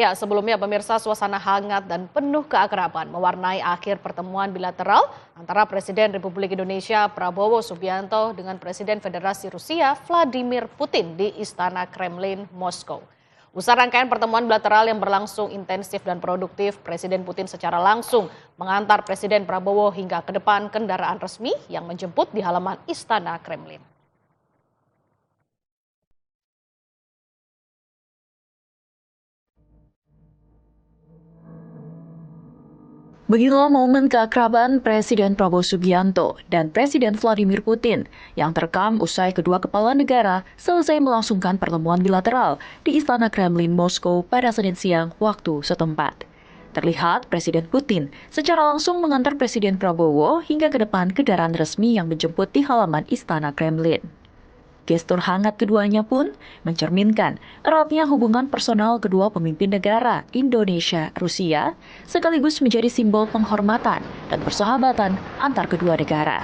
Ya, sebelumnya pemirsa, suasana hangat dan penuh keakraban mewarnai akhir pertemuan bilateral antara Presiden Republik Indonesia Prabowo Subianto dengan Presiden Federasi Rusia Vladimir Putin di Istana Kremlin, Moskow. Usai rangkaian pertemuan bilateral yang berlangsung intensif dan produktif, Presiden Putin secara langsung mengantar Presiden Prabowo hingga ke depan kendaraan resmi yang menjemput di halaman Istana Kremlin. Beginilah momen keakraban Presiden Prabowo Subianto dan Presiden Vladimir Putin yang terekam usai kedua kepala negara selesai melangsungkan pertemuan bilateral di Istana Kremlin, Moskow pada Senin siang waktu setempat. Terlihat Presiden Putin secara langsung mengantar Presiden Prabowo hingga ke depan kendaraan resmi yang menjemput di halaman Istana Kremlin. Gestur hangat keduanya pun mencerminkan eratnya hubungan personal kedua pemimpin negara Indonesia-Rusia, sekaligus menjadi simbol penghormatan dan persahabatan antar kedua negara.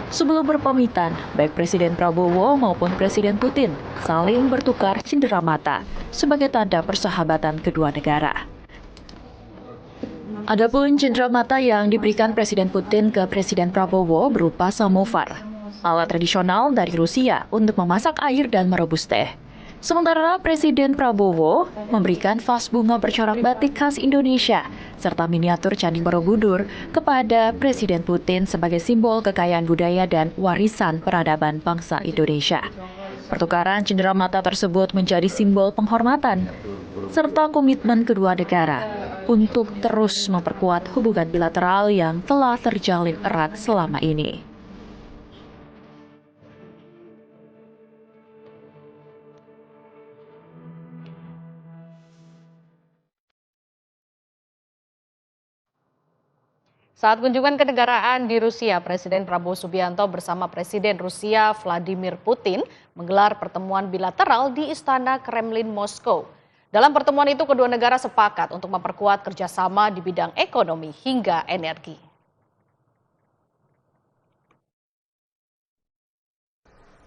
Sebelum berpamitan, baik Presiden Prabowo maupun Presiden Putin saling bertukar cenderamata sebagai tanda persahabatan kedua negara. Adapun cenderamata yang diberikan Presiden Putin ke Presiden Prabowo berupa samovar, alat tradisional dari Rusia untuk memasak air dan merebus teh. Sementara Presiden Prabowo memberikan vas bunga bercorak batik khas Indonesia serta miniatur Candi Borobudur kepada Presiden Putin sebagai simbol kekayaan budaya dan warisan peradaban bangsa Indonesia. Pertukaran cenderamata tersebut menjadi simbol penghormatan serta komitmen kedua negara untuk terus memperkuat hubungan bilateral yang telah terjalin erat selama ini. Saat kunjungan kenegaraan di Rusia, Presiden Prabowo Subianto bersama Presiden Rusia Vladimir Putin menggelar pertemuan bilateral di Istana Kremlin, Moskow. Dalam pertemuan itu, kedua negara sepakat untuk memperkuat kerjasama di bidang ekonomi hingga energi.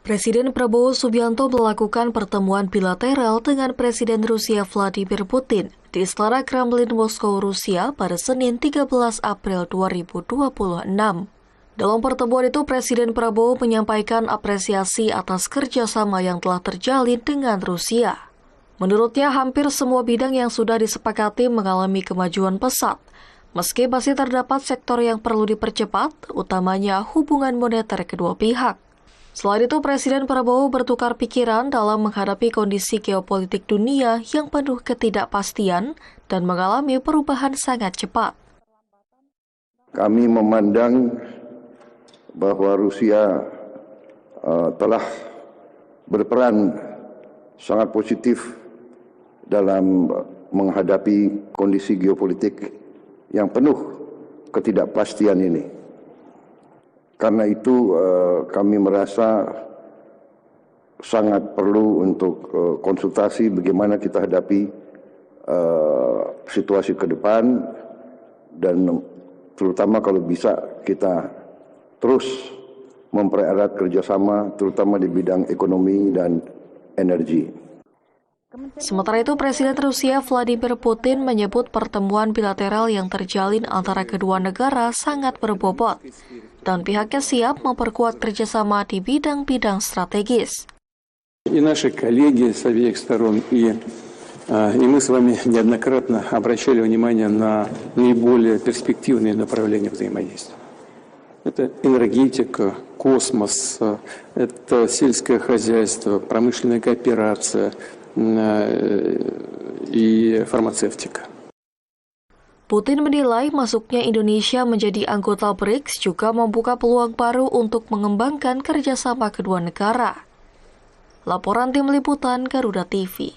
Presiden Prabowo Subianto melakukan pertemuan bilateral dengan Presiden Rusia Vladimir Putin di Istana Kremlin, Moskow, Rusia pada Senin 13 April 2026. Dalam pertemuan itu, Presiden Prabowo menyampaikan apresiasi atas kerjasama yang telah terjalin dengan Rusia. Menurutnya, hampir semua bidang yang sudah disepakati mengalami kemajuan pesat, meski masih terdapat sektor yang perlu dipercepat, utamanya hubungan moneter kedua pihak. Selain itu, Presiden Prabowo bertukar pikiran dalam menghadapi kondisi geopolitik dunia yang penuh ketidakpastian dan mengalami perubahan sangat cepat. Kami memandang bahwa Rusia telah berperan sangat positif dalam menghadapi kondisi geopolitik yang penuh ketidakpastian ini. Karena itu kami merasa sangat perlu untuk konsultasi bagaimana kita hadapi situasi ke depan, dan terutama kalau bisa kita terus mempererat kerjasama terutama di bidang ekonomi dan energi. Sementara itu, Presiden Rusia Vladimir Putin menyebut pertemuan bilateral yang terjalin antara kedua negara sangat berbobot dan pihaknya siap memperkuat kerjasama di bidang-bidang strategis. И наши коллеги с обеих сторон, и мы с вами неоднократно обращали внимание на наиболее перспективные направления взаимодействия. Это энергетика, космос, это сельское хозяйство, промышленная кооперация и фармацевтика. Putin menilai masuknya Indonesia menjadi anggota BRICS juga membuka peluang baru untuk mengembangkan kerjasama kedua negara. Laporan Tim Liputan Garuda TV.